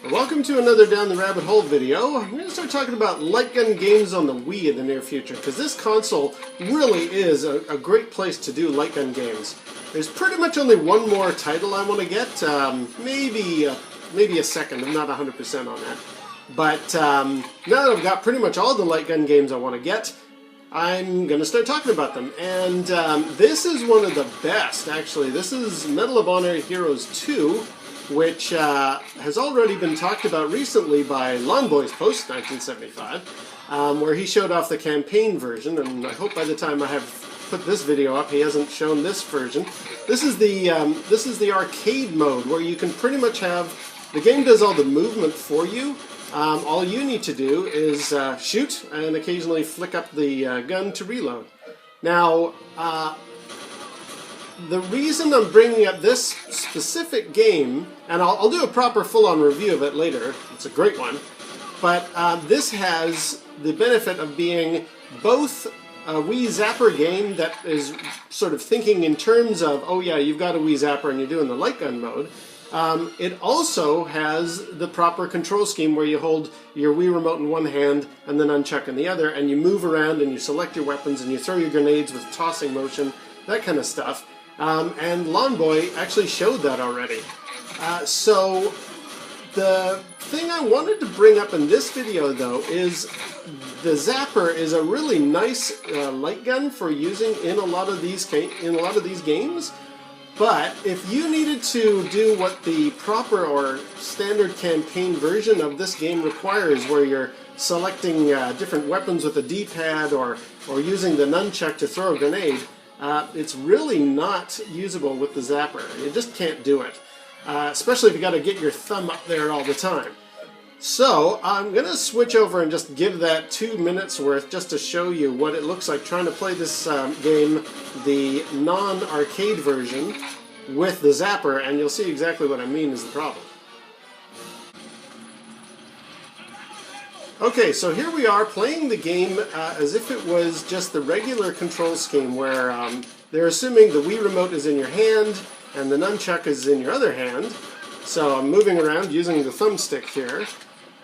Welcome to another Down the Rabbit Hole video. I'm going to start talking about light gun games on the Wii in the near future, because this console really is a great place to do light gun games. There's pretty much only one more title I want to get, maybe a second, I'm not 100% on that. But now that I've got pretty much all the light gun games I want to get, I'm going to start talking about them. And this is one of the best, actually. This is Medal of Honor Heroes 2. Which has already been talked about recently by Longboy's Post 1975, where he showed off the campaign version, and I hope by the time I have put this video up he hasn't shown this version. This is the arcade mode, where you can pretty much have, the game does all the movement for you. All you need to do is shoot and occasionally flick up the gun to reload. Now, the reason I'm bringing up this specific game, and I'll do a proper full-on review of it later, it's a great one, but this has the benefit of being both a Wii Zapper game that is sort of thinking in terms of, oh yeah, you've got a Wii Zapper and you're doing the light gun mode. It also has the proper control scheme where you hold your Wii remote in one hand and then unchuck in the other, and you move around and you select your weapons and you throw your grenades with tossing motion, that kind of stuff. And Longboy actually showed that already. So the thing I wanted to bring up in this video, though, is the Zapper is a really nice light gun for using in a lot of these games. But if you needed to do what the proper or standard campaign version of this game requires, where you're selecting different weapons with a D-pad or using the nunchuck to throw a grenade, it's really not usable with the Zapper. You just can't do it, especially if you got to get your thumb up there all the time. So I'm going to switch over and just give that 2 minutes worth just to show you what it looks like trying to play this game, the non-arcade version, with the Zapper, and you'll see exactly what I mean is the problem. Okay, so here we are playing the game as if it was just the regular control scheme, where they're assuming the Wii remote is in your hand and the nunchuck is in your other hand. So I'm moving around using the thumbstick here.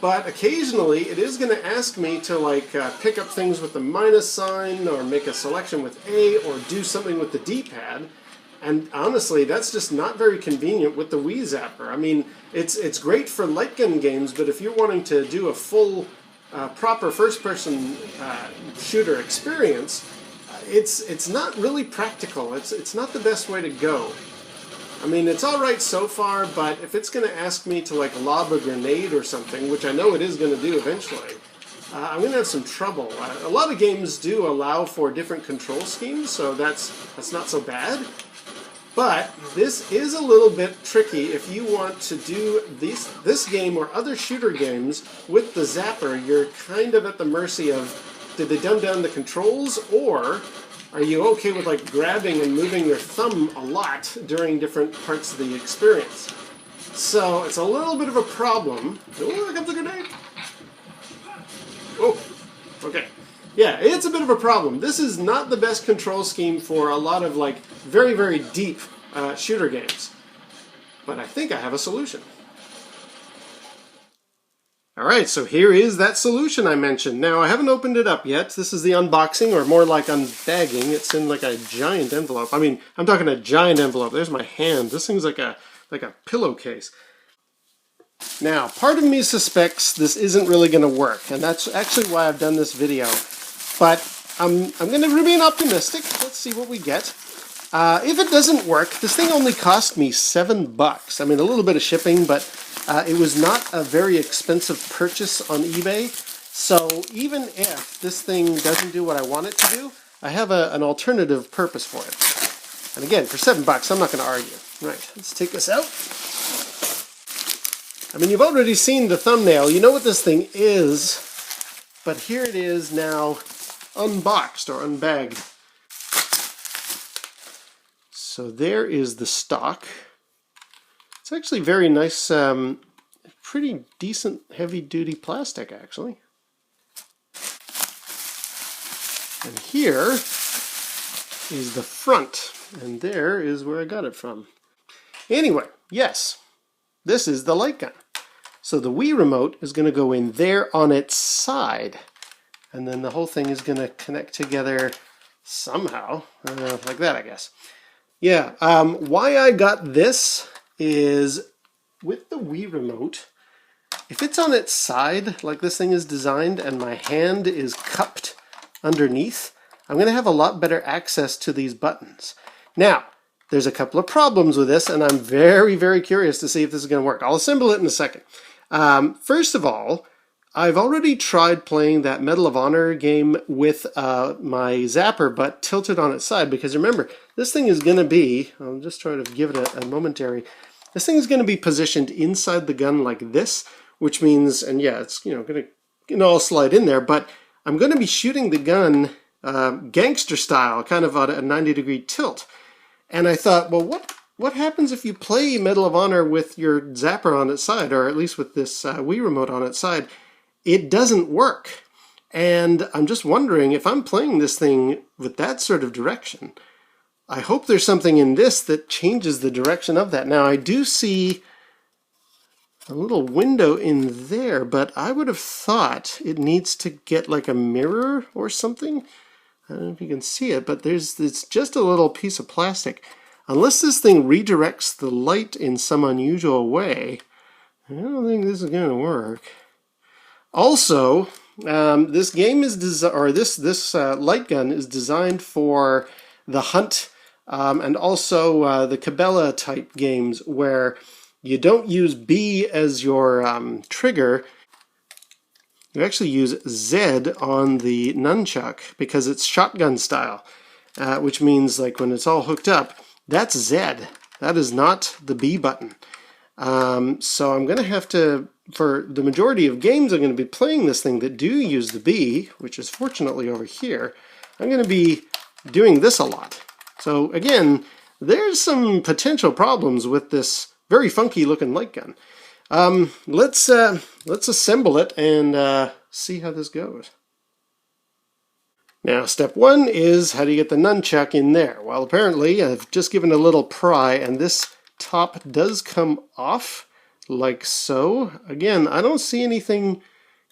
But occasionally it is going to ask me to pick up things with the minus sign, or make a selection with A, or do something with the D-pad. And honestly, that's just not very convenient with the Wii Zapper. I mean, it's great for light gun games, but if you're wanting to do a full proper first-person shooter experience, it's not really practical. It's not the best way to go. I mean, it's all right so far, but if it's going to ask me to lob a grenade or something, which I know it is going to do eventually, I'm going to have some trouble. A lot of games do allow for different control schemes, so that's not so bad. But this is a little bit tricky if you want to do this game or other shooter games with the Zapper. You're kind of at the mercy of, did they dumb down the controls, or are you okay with grabbing and moving your thumb a lot during different parts of the experience? So it's a little bit of a problem. Oh, here comes a grenade. Oh, okay. Yeah, it's a bit of a problem. This is not the best control scheme for a lot of very, very deep shooter games. But I think I have a solution. Alright, so here is that solution I mentioned. Now, I haven't opened it up yet. This is the unboxing, or more like unbagging. It's in a giant envelope. I mean, I'm talking a giant envelope. There's my hand. This thing's like a pillowcase. Now, part of me suspects this isn't really going to work, and that's actually why I've done this video. But I'm going to remain optimistic. Let's see what we get. If it doesn't work, this thing only cost me $7. I mean, a little bit of shipping, but it was not a very expensive purchase on eBay. So even if this thing doesn't do what I want it to do, I have an alternative purpose for it. And again, for $7, I'm not going to argue. Right, let's take this out. I mean, you've already seen the thumbnail. You know what this thing is. But here it is now, unboxed or unbagged. So there is the stock. It's actually very nice, pretty decent heavy-duty plastic, actually. And here is the front, and there is where I got it from. Anyway, yes, this is the light gun. So the Wii remote is going to go in there on its side. And then the whole thing is going to connect together somehow. Like that, I guess. Yeah, why I got this is with the Wii remote, if it's on its side, like this thing is designed, and my hand is cupped underneath, I'm going to have a lot better access to these buttons. Now, there's a couple of problems with this, and I'm very, very curious to see if this is going to work. I'll assemble it in a second. First of all, I've already tried playing that Medal of Honor game with my zapper, but tilted on its side, because remember, this thing is going to be, I'll just try to give it a momentary, this thing is going to be positioned inside the gun like this, which means, and yeah, it's going to all slide in there, but I'm going to be shooting the gun gangster style, kind of at a 90-degree tilt. And I thought, well, what happens if you play Medal of Honor with your zapper on its side, or at least with this Wii remote on its side? It doesn't work. And I'm just wondering, if I'm playing this thing with that sort of direction, I hope there's something in this that changes the direction of that. Now, I do see a little window in there, but I would have thought it needs to get like a mirror or something. I don't know if you can see it, but it's just a little piece of plastic. Unless this thing redirects the light in some unusual way, I don't think this is going to work. Also, this game is this light gun is designed for the hunt and also the Cabela type games where you don't use B as your trigger. You actually use Z on the nunchuck because it's shotgun style, which means like when it's all hooked up, that's Z. That is not the B button. So I'm going to have to, for the majority of games I'm going to be playing this thing that do use the B, which is fortunately over here, I'm going to be doing this a lot. So again, there's some potential problems with this very funky looking light gun. Let's assemble it and see how this goes. Now, step one is how do you get the nunchuck in there? Well, apparently I've just given a little pry, and this top does come off like so. Again, I don't see anything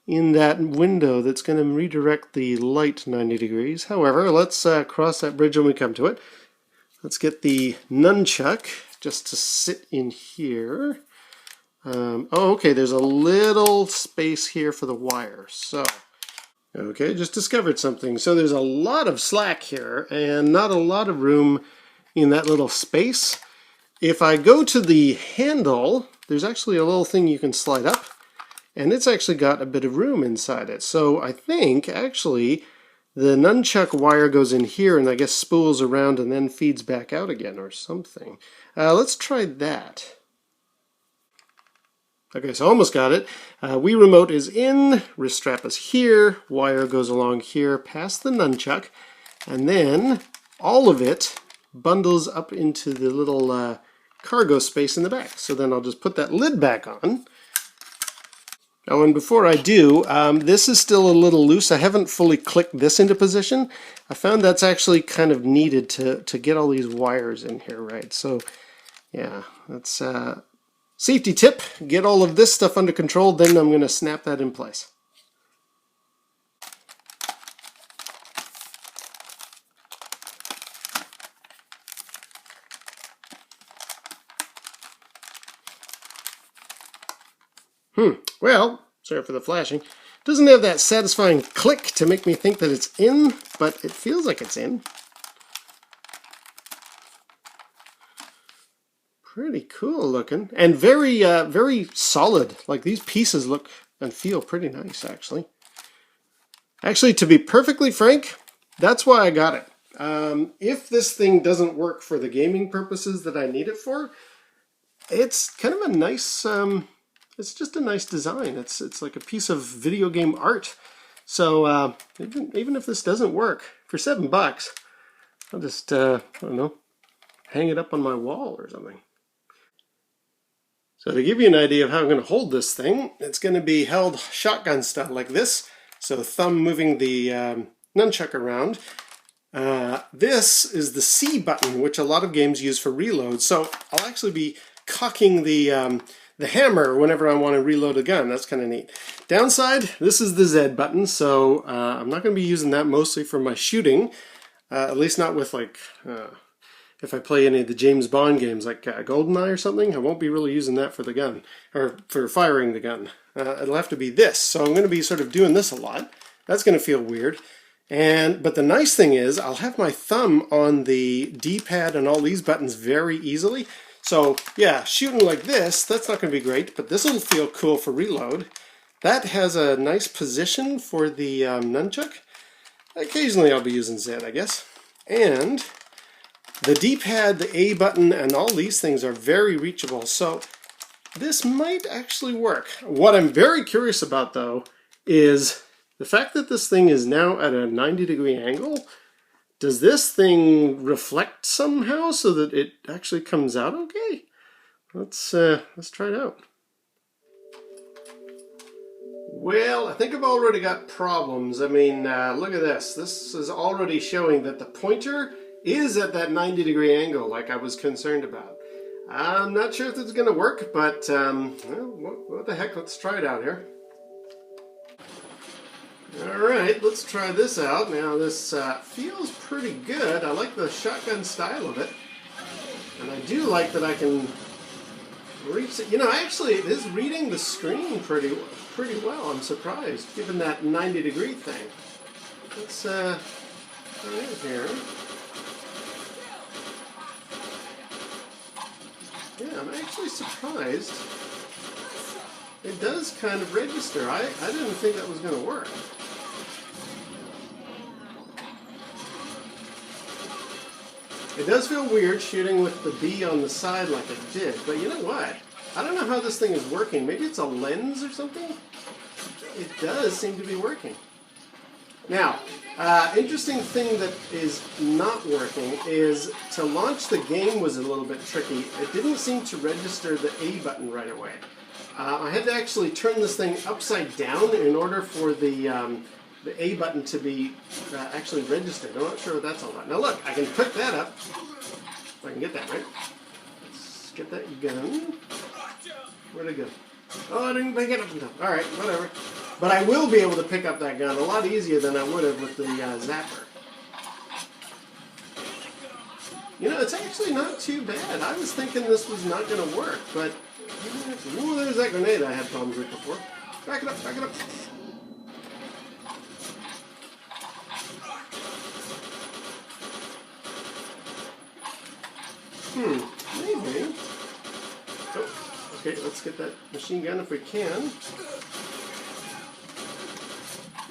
in that window that's going to redirect the light 90 degrees. However, let's cross that bridge when we come to it. Let's get the nunchuck just to sit in here. Oh, okay, there's a little space here for the wire. So, okay, just discovered something. So there's a lot of slack here and not a lot of room in that little space. If I go to the handle, there's actually a little thing you can slide up, and it's actually got a bit of room inside it. So I think, actually, the nunchuck wire goes in here and I guess spools around and then feeds back out again or something. Let's try that. Okay, so almost got it. Wii remote is in, wrist strap is here, wire goes along here past the nunchuck, and then all of it bundles up into the little cargo space in the back. So then I'll just put that lid back on. Oh, and before I do, this is still a little loose. I haven't fully clicked this into position. I found that's actually kind of needed to get all these wires in here right. So yeah, that's safety tip. Get all of this stuff under control, then I'm going to snap that in place. Well, sorry for the flashing. Doesn't have that satisfying click to make me think that it's in, but it feels like it's in. Pretty cool looking, and very, very solid. Like these pieces look and feel pretty nice, actually. Actually, to be perfectly frank, that's why I got it. If this thing doesn't work for the gaming purposes that I need it for, it's kind of a nice. It's just a nice design. It's like a piece of video game art. So even if this doesn't work for $7, I'll just I don't know, hang it up on my wall or something. So to give you an idea of how I'm going to hold this thing, it's going to be held shotgun style like this. So thumb moving the nunchuck around. This is the C button, which a lot of games use for reload. So I'll actually be cocking the the hammer whenever I want to reload a gun. That's kind of neat. Downside, this is the Z button, so I'm not going to be using that mostly for my shooting, at least not with like, if I play any of the James Bond games like GoldenEye or something, I won't be really using that for the gun, or for firing the gun. It'll have to be this, so I'm going to be sort of doing this a lot. That's going to feel weird. But the nice thing is, I'll have my thumb on the D-pad and all these buttons very easily. So yeah, shooting like this, that's not going to be great, but this will feel cool for reload. That has a nice position for the nunchuck. Occasionally I'll be using Z, I guess. And the D-pad, the A button, and all these things are very reachable, so this might actually work. What I'm very curious about, though, is the fact that this thing is now at a 90-degree angle. Does this thing reflect somehow so that it actually comes out okay? Let's try it out. Well, I think I've already got problems. I mean, look at this. This is already showing that the pointer is at that 90-degree angle like I was concerned about. I'm not sure if it's going to work, but well, what the heck, let's try it out here. Alright, let's try this out. Now this feels pretty good. I like the shotgun style of it. And I do like that I can reach it. You know, actually it is reading the screen pretty well. I'm surprised, given that 90-degree thing. Let's try it here. Yeah, I'm actually surprised. It does kind of register. I didn't think that was going to work. It does feel weird shooting with the B on the side like it did, but you know what? I don't know how this thing is working. Maybe it's a lens or something? It does seem to be working. Now, interesting thing that is not working is to launch the game was a little bit tricky. It didn't seem to register the A button right away. I had to actually turn this thing upside down in order for the A button to be actually registered. I'm not sure what that's all about. Now look, I can pick that up. If I can get that right. Let's get that gun. Where'd it go? Oh, I didn't pick it up in time. Alright, whatever. But I will be able to pick up that gun a lot easier than I would have with the zapper. You know, it's actually not too bad. I was thinking this was not going to work, but... Ooh, there's that grenade I had problems with before. Back it up, back it up. Maybe. Oh, okay, let's get that machine gun if we can.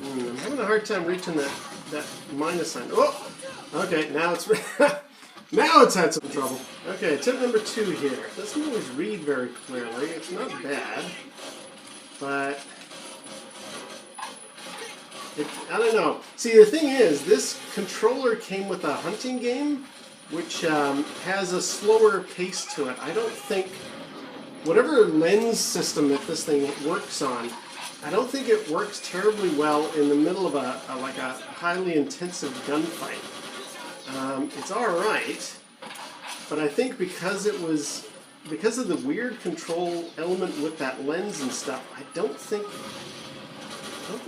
I'm having a hard time reaching that minus sign. Oh! Okay, now it's... Now it's had some trouble. Okay, tip number 2 here. It doesn't always read very clearly. It's not bad, but I don't know. See, the thing is, this controller came with a hunting game, which has a slower pace to it. I don't think, whatever lens system that this thing works on, I don't think it works terribly well in the middle of a highly intensive gunfight. It's alright, but I think because of the weird control element with that lens and stuff, I don't think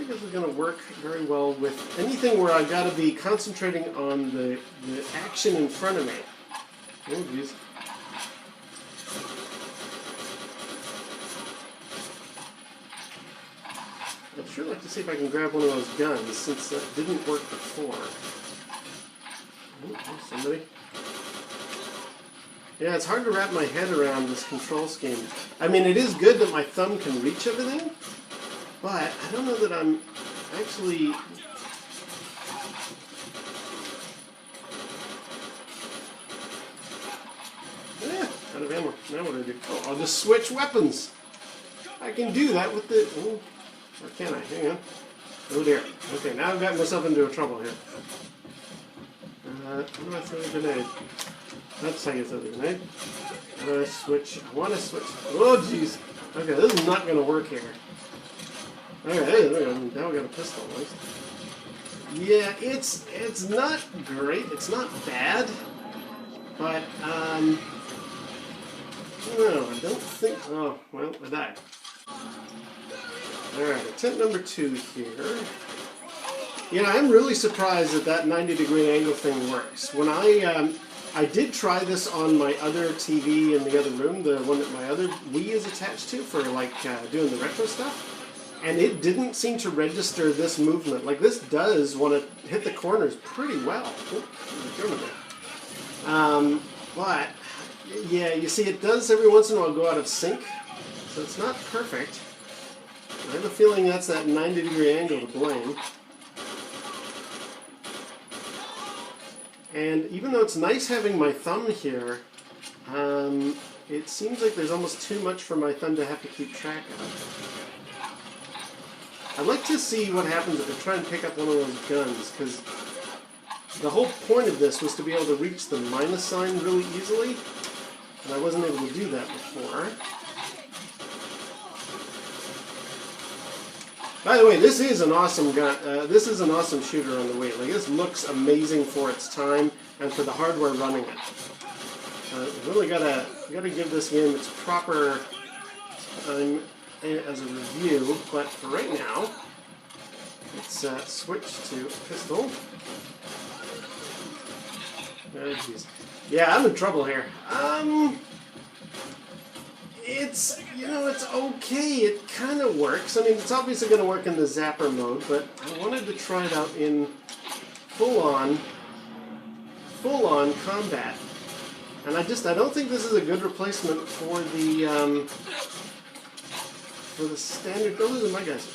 this is going to work very well with anything where I've got to be concentrating on the action in front of me. Oh, geez. I'd sure like to see if I can grab one of those guns, since that didn't work before. Oh, somebody. Yeah, it's hard to wrap my head around this control scheme. I mean, it is good that my thumb can reach everything, but I don't know that I'm actually... Out of ammo. Now what do I do? Oh, I'll just switch weapons. I can do that with the... Oh, or can I? Hang on. Oh dear. Okay, now I've got myself into a trouble here. How do I throw a grenade? That's how you throw the grenade. How do I switch? I want to switch. Oh, jeez. Okay, this is not going to work here. Okay, there we go. Now we got a pistol, right? Yeah, it's not great. It's not bad. But, No, I don't think... Oh, well, I died. Alright, attempt number 2 here. Yeah, I'm really surprised that that 90-degree angle thing works. When I did try this on my other TV in the other room, the one that my other Wii is attached to for like doing the retro stuff, and it didn't seem to register this movement. Like this does want to hit the corners pretty well. But yeah, you see, it does every once in a while go out of sync, so it's not perfect. I have a feeling that's that 90-degree angle to blame. And even though it's nice having my thumb here, it seems like there's almost too much for my thumb to have to keep track of. I'd like to see what happens if I try and pick up one of those guns, because the whole point of this was to be able to reach the minus sign really easily, and I wasn't able to do that before. By the way, this is an awesome gun. This is an awesome shooter on the Wii. Like, this looks amazing for its time and for the hardware running it. We've really gotta give this game its proper time as a review. But for right now, let's switch to pistol. Oh, geez. Yeah, I'm in trouble here. It's, you know, it's okay. It kind of works. I mean, it's obviously going to work in the zapper mode, but I wanted to try it out in full-on combat. And I don't think this is a good replacement for the standard. Oh, those are my guys.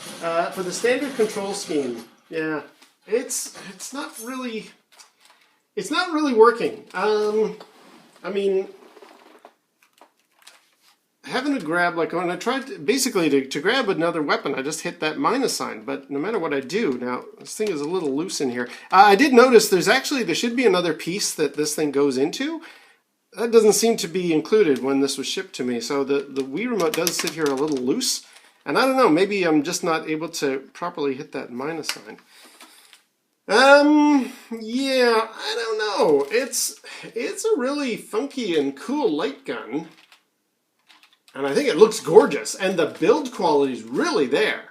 For the standard control scheme. Yeah, it's not really working. I mean, having to grab, like when I tried basically to grab another weapon, I just hit that minus sign. But no matter what I do, now this thing is a little loose in here. I did notice there should be another piece that this thing goes into. That doesn't seem to be included when this was shipped to me. So the Wii remote does sit here a little loose. And I don't know, maybe I'm just not able to properly hit that minus sign. Yeah, I don't know. It's a really funky and cool light gun. And I think it looks gorgeous, and the build quality is really there.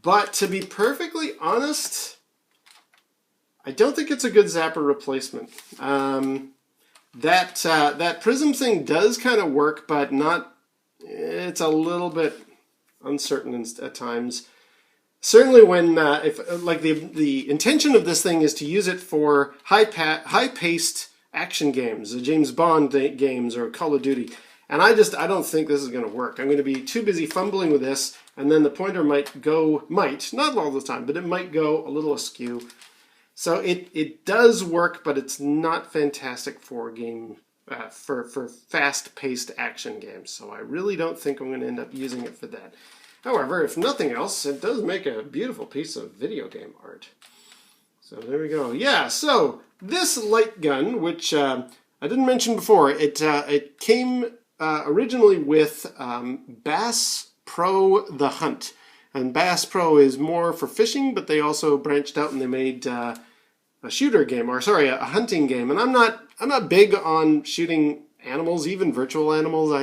But to be perfectly honest, I don't think it's a good zapper replacement. That prism thing does kind of work, but not. It's a little bit uncertain at times. Certainly, when if like the intention of this thing is to use it for high-paced action games, the James Bond games or Call of Duty. And I don't think this is going to work. I'm going to be too busy fumbling with this, and then the pointer might, not all the time, but it might go a little askew. So it does work, but it's not fantastic for for fast-paced action games. So I really don't think I'm going to end up using it for that. However, if nothing else, it does make a beautiful piece of video game art. So there we go. Yeah, so this light gun, which I didn't mention before, it came originally with Bass Pro The Hunt. And Bass Pro is more for fishing, but they also branched out and they made a shooter game, or sorry, a hunting game. And I'm not big on shooting animals, even virtual animals.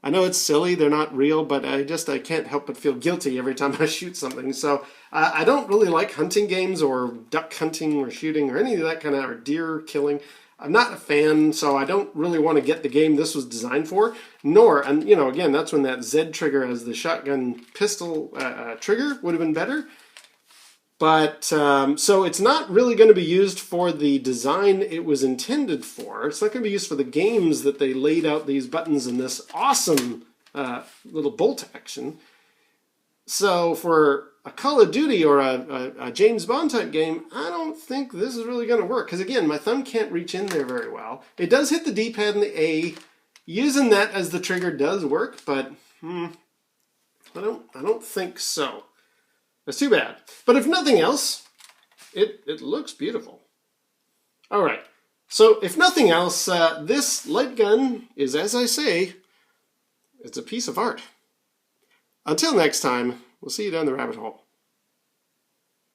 I know it's silly, they're not real, but I can't help but feel guilty every time I shoot something. So I don't really like hunting games or duck hunting or shooting or any of that kind of, or deer killing. I'm not a fan, so I don't really want to get the game this was designed for. And you know, again, that's when that Z trigger as the shotgun pistol trigger would have been better. But, so it's not really going to be used for the design it was intended for. It's not going to be used for the games that they laid out these buttons in this awesome little bolt action. So for a Call of Duty or a James Bond type game, I don't think this is really going to work. Because again, my thumb can't reach in there very well. It does hit the D-pad and the A. Using that as the trigger does work, but I don't think so. That's too bad. But if nothing else, it looks beautiful. All right. So if nothing else, this light gun is, as I say, it's a piece of art. Until next time, we'll see you down the rabbit hole.